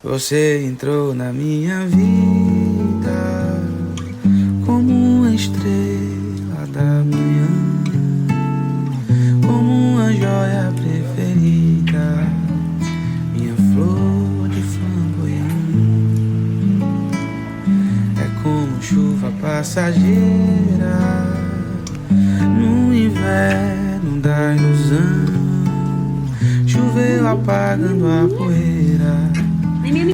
Você entrou na minha vida como uma estrela da manhã, como uma joia preferida, minha flor de flamboyant. É como chuva passageira no inverno da ilusão. Choveu apagando a poeira